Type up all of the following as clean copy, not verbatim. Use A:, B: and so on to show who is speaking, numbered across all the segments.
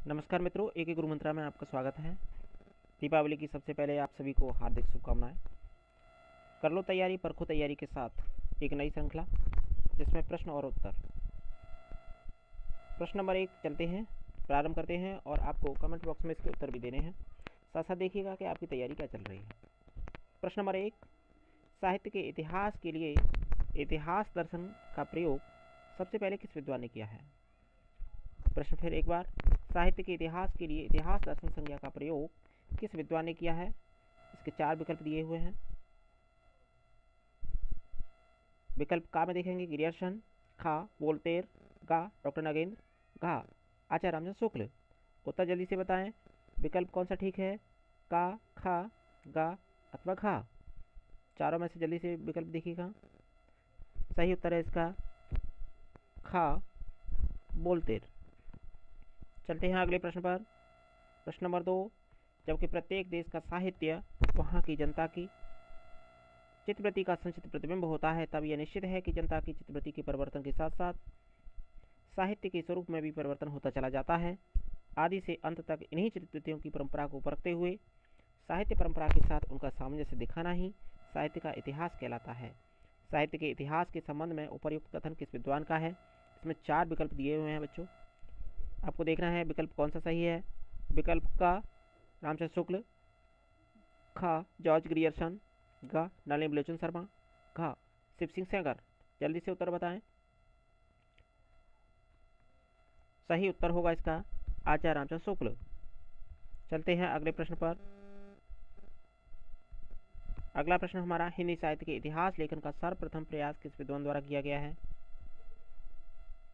A: नमस्कार मित्रों, एक गुरु मंत्रा में आपका स्वागत है। दीपावली की सबसे पहले आप सभी को हार्दिक शुभकामनाएं। कर लो तैयारी, परखो तैयारी के साथ एक नई श्रृंखला जिसमें प्रश्न और उत्तर। प्रश्न नंबर 1 चलते हैं, प्रारंभ करते हैं और आपको कमेंट बॉक्स में इसके उत्तर भी देने हैं। साथ साथ देखिएगा कि आपकी तैयारी क्या चल रही है। प्रश्न नंबर 1, साहित्य के इतिहास के लिए इतिहास दर्शन का प्रयोग सबसे पहले किस विद्वान ने किया है? प्रश्न फिर एक बार, साहित्य के इतिहास के लिए इतिहास दर्शन संज्ञा का प्रयोग किस विद्वान ने किया है? इसके 4 विकल्प दिए हुए हैं। विकल्प का में देखेंगे ग्रियर्सन, खा वोल्टेयर, गा डॉक्टर नगेंद्र, घा आचार्य रामचंद्र शुक्ल। उत्तर जल्दी से बताएं, विकल्प कौन सा ठीक है? का, खा, गा अथवा घा? चारों में से जल्दी से विकल्प देखिएगा। सही उत्तर है इसका खा वोल्टेयर। चलते हैं अगले प्रश्न पर। प्रश्न नंबर 2, जबकि प्रत्येक देश का साहित्य वहाँ की जनता की चित्तवृत्ति का संचित प्रतिबिंब होता है, तब यह निश्चित है कि जनता की चित्तवृत्ति के परिवर्तन के साथ साथ साहित्य के स्वरूप में भी परिवर्तन होता चला जाता है। आदि से अंत तक इन्हीं चित्तवृत्तियों की परंपरा को परखते हुए साहित्य परंपरा के साथ उनका सामंजस्य दिखाना ही साहित्य का इतिहास कहलाता है। साहित्य के इतिहास के संबंध में उपर्युक्त कथन किस विद्वान का है? इसमें 4 विकल्प दिए हुए हैं बच्चों, आपको देखना है विकल्प कौन सा सही है। विकल्प का रामचंद्र शुक्ल, खा जॉर्ज ग्रियर्सन, गा नलिनी बलोचन शर्मा, घा शिव सिंह सेंगर। जल्दी से उत्तर बताएं। सही उत्तर होगा इसका आचार्य रामचंद्र शुक्ल। चलते हैं अगले प्रश्न पर। अगला प्रश्न हमारा, हिंदी साहित्य के इतिहास लेखन का सर्वप्रथम प्रयास किस विद्वान द्वारा किया गया है?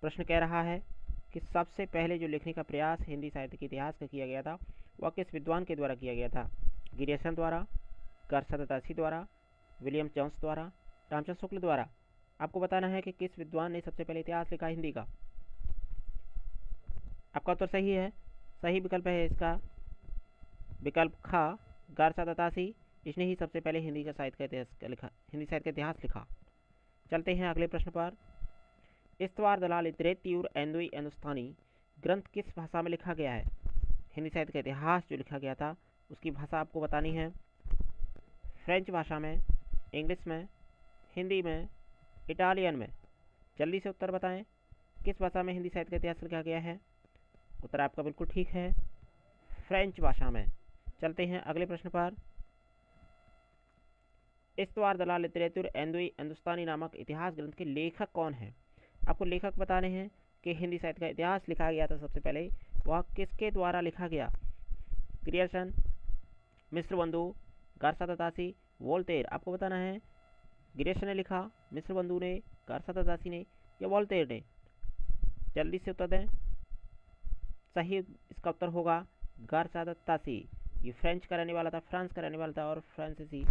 A: प्रश्न कह रहा है कि सबसे पहले जो लिखने का प्रयास हिंदी साहित्य के इतिहास का किया गया था वह किस विद्वान के द्वारा किया गया था? ग्रियर्सन द्वारा, गरसदासी द्वारा, विलियम जोन्स द्वारा, रामचंद्र शुक्ल द्वारा। आपको बताना है कि किस विद्वान ने सबसे पहले इतिहास लिखा हिंदी का। आपका उत्तर सही है। सही विकल्प है इसका विकल्प खा गरसदासी। इसने ही सबसे पहले हिंदी का साहित्य का इतिहास लिखा, हिंदी साहित्य का इतिहास लिखा। चलते हैं अगले प्रश्न पर। इस्तवार दलाल इतरेती और एंदुई हिंदुस्तानी ग्रंथ किस भाषा में लिखा गया है? हिंदी साहित्य का इतिहास जो लिखा गया था उसकी भाषा आपको बतानी है। फ्रेंच भाषा में, इंग्लिश में, हिंदी में, इटालियन में। जल्दी से उत्तर बताएं, किस भाषा में हिंदी साहित्य का इतिहास लिखा गया है? उत्तर आपका बिल्कुल ठीक है, फ्रेंच भाषा में। चलते हैं अगले प्रश्न पर। इस्तवार दलाल लिटरेचर एंदुई हिंदुस्तानी नामक इतिहास ग्रंथ के लेखक कौन है? आपको लेखक बताने हैं कि हिंदी साहित्य का इतिहास लिखा गया था सबसे पहले वह किसके द्वारा लिखा गया? ग्रियर्सन, मिस्र बंधु, गरसदासी, वोल्टेयर। आपको बताना है ग्रियर्सन ने लिखा, मिस्र बंधु ने, गरसदासी ने या वोल्टेयर ने? जल्दी से उत्तर दें। सही इसका उत्तर होगा गरसदासी। ये फ्रेंच का रहने वाला था, फ्रांस का रहने वाला था और फ्रांसीसी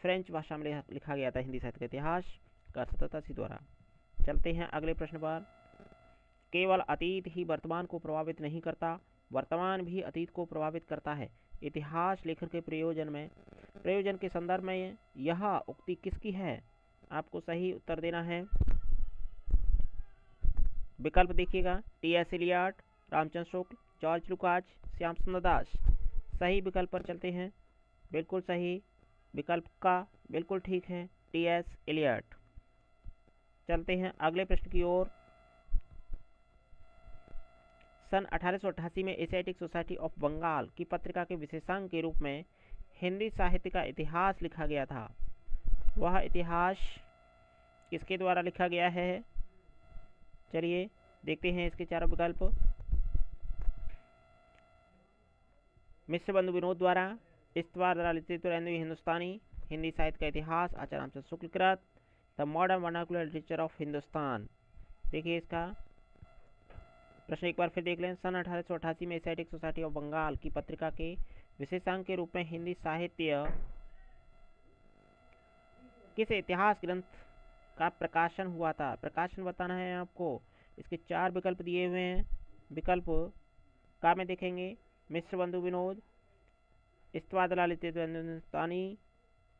A: फ्रेंच भाषा में लिखा गया था हिंदी साहित्य का इतिहास गरसदासी द्वारा। चलते हैं अगले प्रश्न पर। केवल अतीत ही वर्तमान को प्रभावित नहीं करता, वर्तमान भी अतीत को प्रभावित करता है। इतिहास लेखन के प्रयोजन के संदर्भ में यह उक्ति किसकी है? आपको सही उत्तर देना है। विकल्प देखिएगा, T.S.. Elliot, Ramchandra Shukla, George लुकाच, Shyam सुंदर दास। सही विकल्प पर चलते हैं, बिल्कुल सही विकल्प का बिल्कुल ठीक है, टी.एस. इलियट। चलते हैं अगले प्रश्न की ओर। सन 1888 में एशियाटिक सोसाइटी ऑफ बंगाल की पत्रिका के विशेषांक के रूप में हिंदी साहित्य का इतिहास लिखा गया था। वह इतिहास किसके द्वारा लिखा गया है? चलिए देखते हैं इसके चारों विकल्प। मिस्र बंधु विनोद द्वारा, इस्तवार दलाल लिटरेचर एंड हिंदुस्तानी हिंदी साहित्य का इतिहास आचार्य रामचंद्र शुक्ल कृत, the modern vernacular literature of Hindustan. देखिए इसका प्रश्न एक बार फिर देख लें। सन 1888 में एशियाटिक सोसाइटी ऑफ बंगाल की पत्रिका के विशेषांक के रूप में हिंदी साहित्य किस इतिहास ग्रंथ का प्रकाशन हुआ था? प्रकाशन बताना है आपको। इसके 4 विकल्प दिए हुए हैं। विकल्प का में देखेंगे मिस्र बंधु विनोद, इस्तवार दलाल हिंदुस्तानी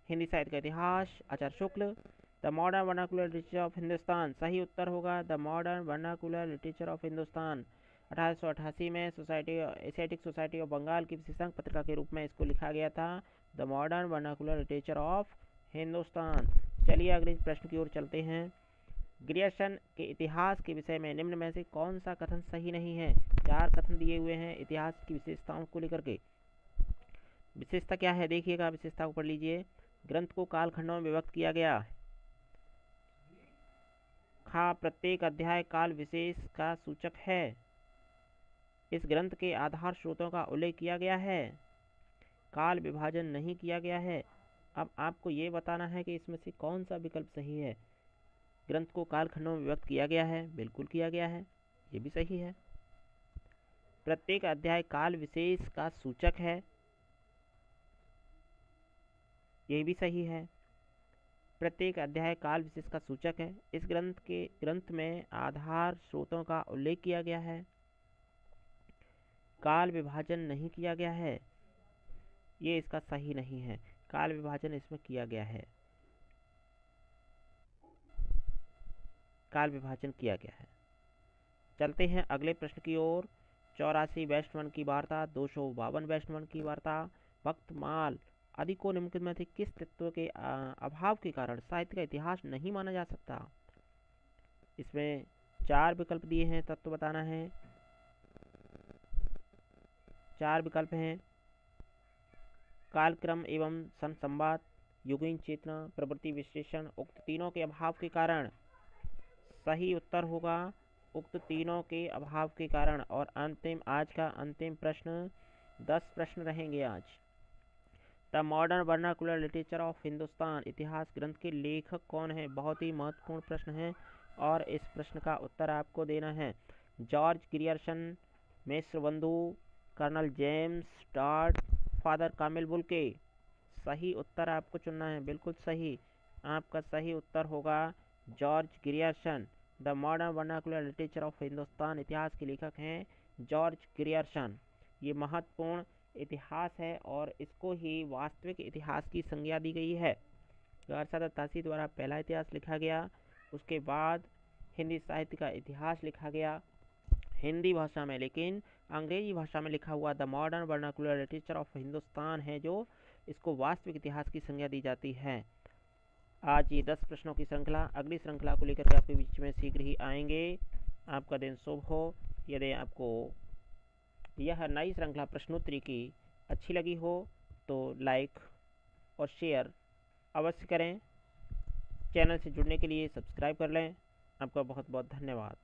A: हिंदी साहित्य का इतिहास Acharya Shukla, the modern vernacular literature of Hindustan. सही उत्तर होगा the modern vernacular literature of Hindustan. 1888 में society Asiatic Society of Bengal की विशेषांक पत्रिका के रूप में इसको लिखा गया था, the modern vernacular literature of Hindustan. चलिए अगले प्रश्न की ओर चलते हैं। ग्रियर्सन के इतिहास के विषय में निम्न में से कौन सा कथन सही नहीं है? 4 कथन दिए हुए हैं इतिहास की विशेषताओं को लेकर के। विशेषता क्या है देखिएगा, विशेषता को पढ़ लीजिए। ग्रंथ को कालखंडों में विभक्त किया गया। खा, प्रत्येक अध्याय काल विशेष का सूचक है। इस ग्रंथ के आधार स्रोतों का उल्लेख किया गया है। काल विभाजन नहीं किया गया है। अब आपको ये बताना है कि इसमें से कौन सा विकल्प सही है। ग्रंथ को कालखंडों में विभक्त किया गया है, बिल्कुल किया गया है, ये भी सही है। प्रत्येक अध्याय काल विशेष का सूचक है, ये भी सही है। प्रत्येक अध्याय काल विशेष का सूचक है। इस ग्रंथ में आधार स्रोतों का उल्लेख किया गया है। काल विभाजन नहीं किया गया है, ये इसका सही नहीं है। काल विभाजन इसमें किया गया है, काल विभाजन किया गया है। चलते हैं अगले प्रश्न की ओर। 84 वेस्टमैन की वार्ता, 252 वेस्टमैन की वार्ता, वक्तमाल आदि को निम्नलिखित में से किस तत्व के अभाव के कारण साहित्य का इतिहास नहीं माना जा सकता? इसमें 4 विकल्प दिए हैं, तत्व बताना है। 4 विकल्प हैं। कालक्रम एवं संवाद, युगीन चेतना, प्रवृत्ति विश्लेषण। उक्त तीनों के अभाव के कारण सही उत्तर होगा उक्त तीनों के अभाव के कारण। और अंतिम, आज का अंतिम प्रश्न, 10 प्रश्न रहेंगे आज। The modern vernacular literature of Hindustan इतिहास ग्रंथ के लेखक कौन है? बहुत ही महत्वपूर्ण प्रश्न है और इस प्रश्न का उत्तर आपको देना है। George Grierson, Mishra Bandhu, colonel James Tod, father Camille Bulcke. सही उत्तर आपको चुनना है, बिल्कुल सही। आपका सही उत्तर होगा George Grierson. The modern vernacular literature of Hindustan इतिहास के लेखक हैं जॉर्ज ग्रियर्सन। ये महत्वपूर्ण इतिहास है और इसको ही वास्तविक इतिहास की संज्ञा दी गई है। गारसादा तासी द्वारा पहला इतिहास लिखा गया, उसके बाद हिंदी साहित्य का इतिहास लिखा गया हिंदी भाषा में, लेकिन अंग्रेजी भाषा में लिखा हुआ the modern vernacular literature of Hindustan है जो इसको वास्तविक इतिहास की संज्ञा दी जाती है। आज ये 10 प्रश्नों की श्रृंखला, अगली श्रृंखला को लेकर के आपके बीच में शीघ्र ही आएंगे। आपका दिन शुभ हो। यदि आपको यह नई श्रृंखला प्रश्नोत्तरी की अच्छी लगी हो तो लाइक और शेयर अवश्य करें। चैनल से जुड़ने के लिए सब्सक्राइब कर लें। आपका बहुत बहुत धन्यवाद।